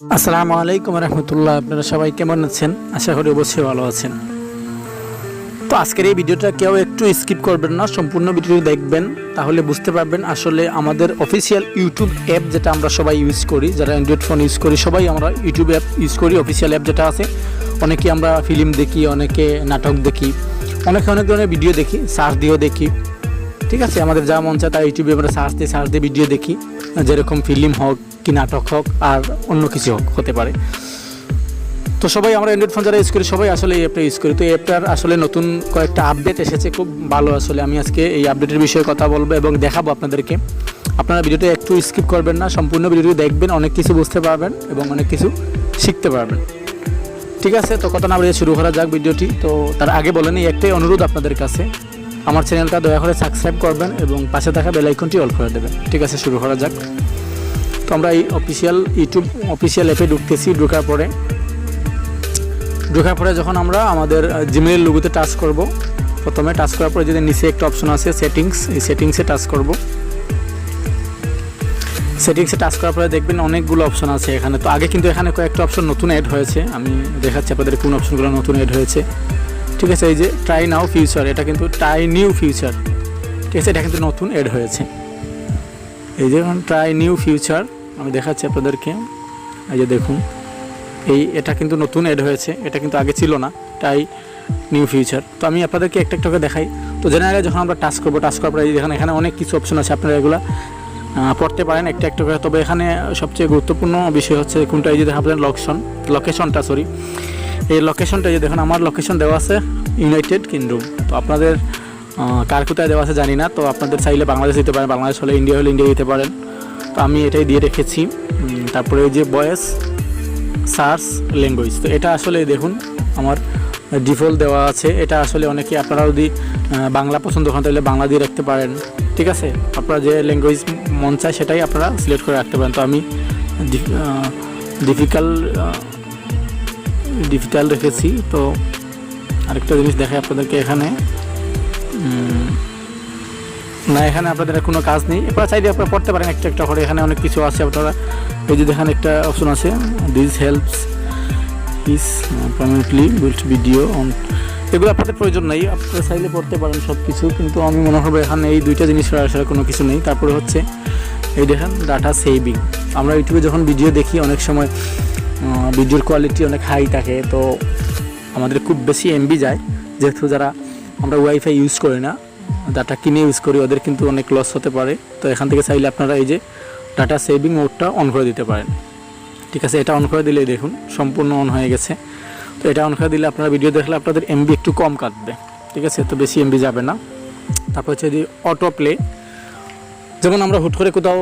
আসসালামু আলাইকুম রহমতুল্লাহ। আপনারা সবাই কেমন আছেন? আশা করি অবশ্যই ভালো আছেন। তো আজকের এই ভিডিওটা কেউ একটু স্কিপ করবেন না, সম্পূর্ণ ভিডিও দেখবেন, তাহলে বুঝতে পারবেন আসলে আমাদের অফিসিয়াল ইউটিউব অ্যাপ যেটা আমরা সবাই ইউজ করি, যারা অ্যান্ড্রয়েড ফোন ইউজ করি সবাই আমরা ইউটিউব অ্যাপ ইউজ করি। অফিসিয়াল অ্যাপ যেটা আছে, অনেকে আমরা ফিল্ম দেখি, অনেকে নাটক দেখি, অনেক ধরনের ভিডিও দেখি, সার্চ দিয়েও দেখি। ঠিক আছে, আমাদের যা মন চায় তাই ইউটিউবে আমরা সার্চ দিয়ে ভিডিও দেখি, যেরকম ফিল্ম হোক কি নাটক হোক আর অন্য কিছু হোক হতে পারে। তো সবাই আমরা অ্যান্ড্রয়েড ফোন যারা ইউজ করি সবাই আসলে এই অ্যাপটা ইউজ করি। তো এই অ্যাপটার আসলে নতুন কয়েকটা আপডেট এসেছে, খুব ভালো। আসলে আমি আজকে এই আপডেটের বিষয়ে কথা বলবো এবং দেখাবো আপনাদেরকে। আপনারা ভিডিওটা একটু স্কিপ করবেন না, সম্পূর্ণ ভিডিওটি দেখবেন, অনেক কিছু বুঝতে পারবেন এবং অনেক কিছু শিখতে পারবেন। ঠিক আছে, তো কথা না বলে শুরু করা যাক ভিডিওটি। তো তার আগে বলেন এই একটাই অনুরোধ আপনাদের কাছে, আমার চ্যানেলটা দয়া করে সাবস্ক্রাইব করবেন এবং পাশে থাকা বেল আইকনটি অল করে দেবেন। ঠিক আছে, শুরু করা যাক। তো আমরা এই ইউটিউব অফিসিয়াল অ্যাপে ঢুকতেছি। ঢোকার পরে যখন আমরা আমাদের জিমেইল লোগোতে টাচ করব, প্রথমে টাচ করার পরে যদি নিচে একটা অপশন আছে সেটিংস, এই সেটিংসে টাচ করব। সেটিংসে টাচ করার পরে দেখবেন অনেকগুলো অপশন আছে এখানে। তো আগে কিন্তু এখানে কয়েকটা অপশন নতুন অ্যাড হয়েছে, আমি দেখাচ্ছি আপনাদের কোন অপশনগুলো নতুন অ্যাড হয়েছে। ঠিক আছে, এই যে ট্রাই নাও ফিউচার, এটা কিন্তু ট্রাই নিউ ফিউচার। ঠিক আছে, এটা কিন্তু নতুন অ্যাড হয়েছে। এই যে ট্রাই নিউ ফিউচার আমি দেখাচ্ছি আপনাদেরকে। এই যে দেখুন, এটা কিন্তু নতুন অ্যাড হয়েছে, এটা কিন্তু আগে ছিল না, ট্রাই নিউ ফিউচার। তো আমি আপনাদেরকে একটা করে দেখাই। তো জেনারেলি যখন আমরা টাচ করার পরে দেখেন এখানে অনেক কিছু অপশন আছে, আপনারা এগুলো পড়তে পারেন একটা করে। তবে এখানে সবচেয়ে গুরুত্বপূর্ণ বিষয় হচ্ছে কোনটা, এই যে দেখেন আপনাদের লোকেশনটা, এই লোকেশনটা যে দেখুন আমার লোকেশন দেওয়া আছে ইউনাইটেড কিংডম। তো আপনাদের কার কোথায় দেওয়া আছে জানি না। তো আপনাদের চাইলে বাংলাদেশ দিতে পারেন, বাংলাদেশ হলে ইন্ডিয়া দিতে পারেন। তো আমি এটাই দিয়ে রেখেছি। তারপরে এই যে ভয়েস সার্চ ল্যাঙ্গুয়েজ, তো এটা আসলে দেখুন আমার ডিফল্ট দেওয়া আছে। এটা আসলে অনেকে আপনারা যদি বাংলা পছন্দ করেন তাহলে বাংলা দিয়ে রাখতে পারেন। ঠিক আছে, আপনারা যে ল্যাঙ্গুয়েজ মন চায় সেটাই আপনারা সিলেক্ট করে রাখতে পারেন। তো আমি ডিফিকাল্ট রেখেছি। তো আরেকটা জিনিস দেখাই আপনাদেরকে, এখানে এখানে আপনাদের কোনো কাজ নেই, আপনারা চাইলে আপনারা পড়তে পারেন একটা করে। এখানে অনেক কিছু আছে, আপনারা এই যে দেখেন একটা অপশন আছে this helps is permanently built video on, এগুলো আপনাদের প্রয়োজন নেই, আপনারা চাইলে পড়তে পারেন সব কিছু। কিন্তু আমি মনে করবো এখানে এই দুইটা জিনিস আসলে কোনো কিছু নেই। তারপরে হচ্ছে এই দেখেন ডাটা সেভিং। আমরা ইউটিউবে যখন ভিডিও দেখি অনেক সময় ভিডিওর কোয়ালিটি অনেক হাই থাকে, তো আমাদের খুব বেশি এমবি যায়। যেহেতু যারা আমরা ওয়াইফাই ইউজ করি না, ডাটা কিনে ইউজ করি, ওদের কিন্তু অনেক লস হতে পারে। তো এখান থেকে চাইলে আপনারা এই যে ডাটা সেভিং মোডটা অন করে দিতে পারেন। ঠিক আছে, এটা অন করে দিলে দেখুন সম্পূর্ণ অন হয়ে গেছে। তো এটা অন করে দিলে আপনারা ভিডিও দেখলে আপনাদের এমবি একটু কম কাটবে। ঠিক আছে, তো বেশি এমবি যাবে না। তারপর হচ্ছে যে অটো প্লে, যেমন আমরা হুট করে কোথাও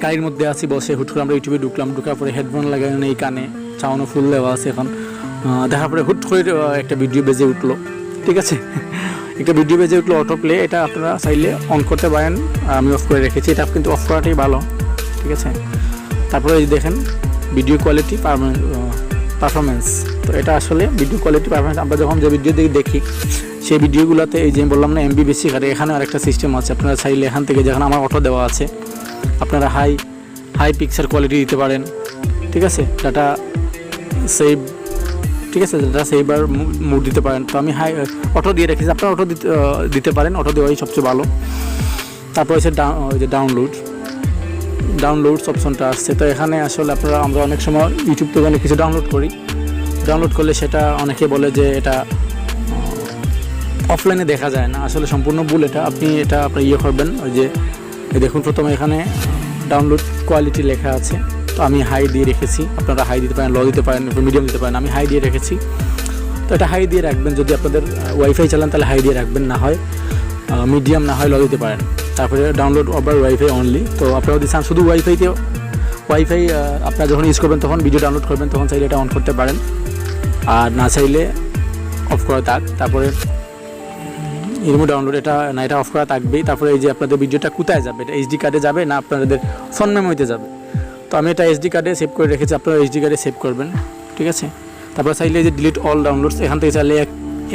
গাড়ির মধ্যে আছি বসে, হুট করে আমরা ইউটিউবে ঢুকার পরে হেডফোন লাগানো নেই কানে, চাউনো ফুল দেওয়া আছে, এখন দেখার পরে হুট করে একটা ভিডিও বেজে উঠলো। ঠিক আছে, একটা ভিডিও বেজে উঠলো অটো প্লে, এটা আপনারা চাইলে অন করতে পারেন, আমি অফ করে রেখেছি। এটা কিন্তু অফ করাটাই ভালো। ঠিক আছে, তারপরে এই দেখেন ভিডিও কোয়ালিটি পারফরমেন্স। তো এটা আসলে ভিডিও কোয়ালিটি পারফরমেন্স, আমরা যখন যে ভিডিও দেখি সেই ভিডিওগুলোতে এই যে বললাম না এমবি বেশি কাটে, এখানে আরেকটা সিস্টেম আছে। আপনারা চাইলে এখান থেকে, যখন আমার অটো দেওয়া আছে, আপনারা হাই পিকচার কোয়ালিটি দিতে পারেন। ঠিক আছে, ডাটা সেভ, ঠিক আছে, ডাটা সেভার মুড দিতে পারেন। তো আমি অটো দিয়ে রেখেছি, আপনারা অটো দিতে পারেন, অটো দেওয়াই সবচেয়ে ভালো। তারপর হচ্ছে ডাউনলোডস অপশনটা আসছে। তো এখানে আসলে আমরা অনেক সময় ইউটিউব থেকে অনেক কিছু ডাউনলোড করলে সেটা অনেকে বলে যে এটা অফলাইনে দেখা যায় না, আসলে সম্পূর্ণ ভুল। আপনি করবেন, ওই যে দেখুন প্রথমে এখানে ডাউনলোড কোয়ালিটি লেখা আছে। তো আমি হাই দিয়ে রেখেছি, আপনারা হাই দিতে পারেন, লো দিতে পারেন, মিডিয়াম দিতে পারেন, আমি হাই দিয়ে রেখেছি। তো এটা হাই দিয়ে রাখবেন, যদি আপনাদের ওয়াইফাই চালান তাহলে হাই দিয়ে রাখবেন, না হয় মিডিয়াম, না হয় লো দিতে পারেন। তারপরে ডাউনলোড ওভার ওয়াইফাই অনলি। তো আপনারা যদি চান শুধু ওয়াইফাই আপনারা যখন ইউজ করবেন তখন ভিডিও ডাউনলোড করবেন, তখন চাইলে এটা অন করতে পারেন, আর না চাইলে অফ করা থাক। তারপরে রিমোট ডাউনলোড, এটা অফ করা থাকবেই। তারপরে এই যে আপনাদের ভিডিওটা কোথায় যাবে, এটা এইচডি কার্ডে যাবে না আপনাদের ফোন মেমোরিতে যাবে। তো আমি এটা এইচডি কার্ডে সেভ করে রেখেছি, আপনারা এইচডি কার্ডে সেভ করবেন। ঠিক আছে, তারপর চাইলে যে ডিলিট অল ডাউনলোডস, এখান থেকে চাইলে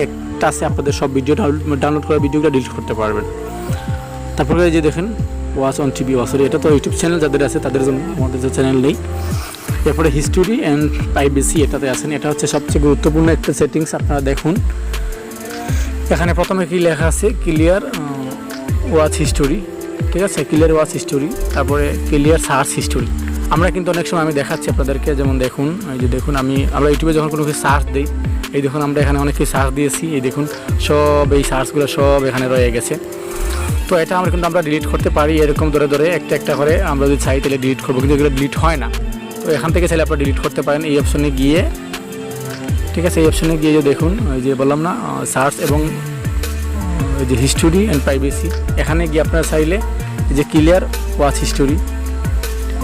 একটা আছে আপনাদের সব ভিডিও ডাউনলোড করা ভিডিওটা ডিলিট করতে পারবেন। তারপরে এই যে দেখেন ওয়াচ অন টিভি, এটা তো ইউটিউব চ্যানেল যাদের আছে তাদের জন্য, আমাদের যে চ্যানেল নেই এরপরে হিস্টোরি অ্যান্ড প্রাইভেসি এটাতে আছেন। এটা হচ্ছে সবচেয়ে গুরুত্বপূর্ণ একটা সেটিংস। আপনারা দেখুন এখানে প্রথমে কি লেখা আছে, ক্লিয়ার ওয়াচ হিস্টোরি, ঠিক আছে, ক্লিয়ার ওয়াচ হিস্টোরি, তারপরে ক্লিয়ার সার্চ হিস্টোরি। আমরা কিন্তু অনেক সময় আমি দেখাচ্ছি আপনাদেরকে, যেমন দেখুন এই যে দেখুন আমরা ইউটিউবে যখন কোনো কিছু সার্চ দিই, এই দেখুন আমরা এখানে অনেক কিছু সার্চ দিয়েছি, এই দেখুন সব এই সার্চগুলো সব এখানে রয়ে গেছে। তো এটা আমরা ডিলিট করতে পারি, এরকম ধরে ধরে একটা একটা করে আমরা যদি চাই তাহলে ডিলিট করবো, কিন্তু এগুলো ডিলিট হয় না। তো এখান থেকে চাইলে আপনারা ডিলিট করতে পারেন এই অপশনে গিয়ে, ঠিক আছে। এই অপশনে গিয়ে যে দেখুন ওই যে বললাম না সার্চ এবং ওই যে হিস্টোরি অ্যান্ড প্রাইভেসি, এখানে গিয়ে আপনারা চাইলে এই যে ক্লিয়ার ওয়াচ হিস্টোরি,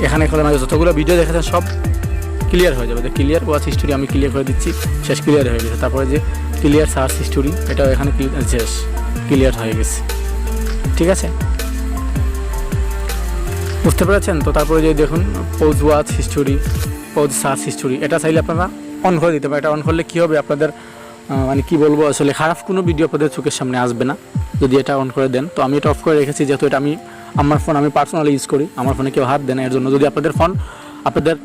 এখানে এখন যতগুলো ভিডিও দেখেছেন সব ক্লিয়ার হয়ে যাবে। ক্লিয়ার ওয়াচ হিস্টোরি আমি ক্লিয়ার করে দিচ্ছি, শেষ ক্লিয়ার হয়ে গেছে। তারপরে যে ক্লিয়ার সার্চ হিস্টোরি, এটাও এখানে শেষ ক্লিয়ার হয়ে গেছে, ঠিক আছে, বুঝতে পেরেছেন তো। তারপরে যে দেখুন pause watch history, pause search history, এটা চাইলে আপনারা অন করে দিতে পারেন। এটা অন করলে কী হবে, আপনাদের মানে কী বলবো আসলে, খারাপ কোনো ভিডিও আপনাদের চোখের সামনে আসবে না যদি এটা অন করে দেন। তো আমি এটা অফ করে রেখেছি, যেহেতু এটা আমার ফোন আমি পার্সোনালি ইউজ করি, আমার ফোনে কেউ হাত দেন এর জন্য। যদি আপনাদের ফোন, আপনাদের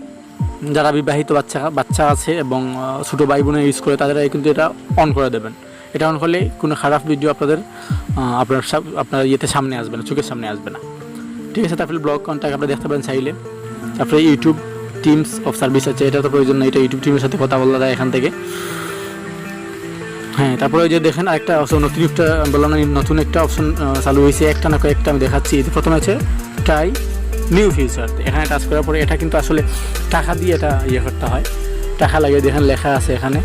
যারা বিবাহিত বাচ্চা আছে এবং ছোটো ভাই বোনে ইউজ করে, তাদের কিন্তু এটা অন করে দেবেন। এটা অন করলে কোনো খারাপ ভিডিও আপনার ইয়েতে সামনে আসবে না, চোখের সামনে আসবে না, ঠিক আছে। তারপরে ব্লগ কন্ট্যাক্ট আপনারা দেখতে পারেন চাইলে। তারপরে ইউটিউব টিমস অফ সার্ভিস আছে, এটা তো প্রয়োজন না, এটা ইউটিউব টিমের সাথে কথা বলা যায় এখান থেকে। হ্যাঁ, তারপরে ওই যে দেখেন আরেকটা অপশন, নতুন একটা অপশন চালু হয়েছে, একটা না কয়েকটা আমি দেখাচ্ছি। প্রথমে আছে ট্রাই নিউ ফিচার, এখানে টাচ করার পরে এটা কিন্তু আসলে টাকা দিয়ে এটা ইয়ে করতে হয়, টাকা লাগিয়ে দেখেন লেখা আছে এখানে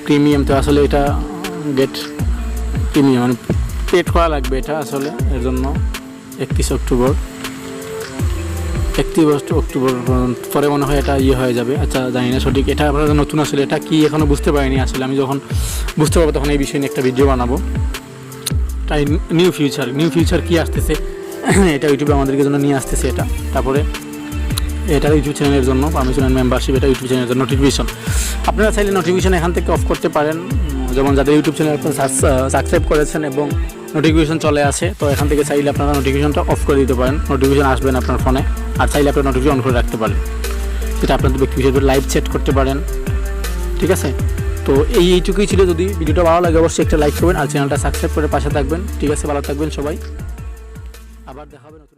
প্রিমিয়াম। তো আসলে এটা গেট প্রিমিয়াম মানে পেড করা লাগবে এটা আসলে, এর জন্য 31 অক্টোবর পরে মনে হয় এটা ইয়ে হয়ে যাবে। আচ্ছা, জানি না সঠিক, এটা আপনারা নতুন আসলে এটা কি এখনও বুঝতে পারিনি আসলে। আমি যখন বুঝতে পারবো তখন এই বিষয় নিয়ে একটা ভিডিও বানাবো। তাই নিউ ফিউচার কী আসতেছে এটা ইউটিউবে আমাদেরকে জন্য নিয়ে আসতেছে এটা। তারপরে এটা ইউটিউব চ্যানেলের জন্য পারমিশন অ্যান্ড মেম্বারশিপ, এটা ইউটিউব চ্যানেলের জন্য নোটিফিকেশন। আপনারা চাইলে নোটিফিকেশন এখান থেকে অফ করতে পারেন, যেমন যাদের ইউটিউব চ্যানেল আপনারা সাবস্ক্রাইব করেছেন এবং নোটিফিকেশন চলে আসে, তো এখান থেকে চাইলে আপনারা নোটিফিকেশনটা অফ করে দিতে পারেন, নোটিফিকেশন আসবেন আপনার ফোনে। আর চাইলে আপনারা নোটিফিকেশন অন করে রাখতে পারেন, সেটা আপনাদের ব্যক্তি হিসেবে লাইভ সেট করতে পারেন, ঠিক আছে। তো এইটুকুই ছিল। যদি ভিডিওটা ভালো লাগে অবশ্যই একটা লাইক করবেন আর চ্যানেলটা সাবস্ক্রাইব করে পাশে থাকবেন, ঠিক আছে। ভালো থাকবেন সবাই, আবার দেখা হবে নতুন।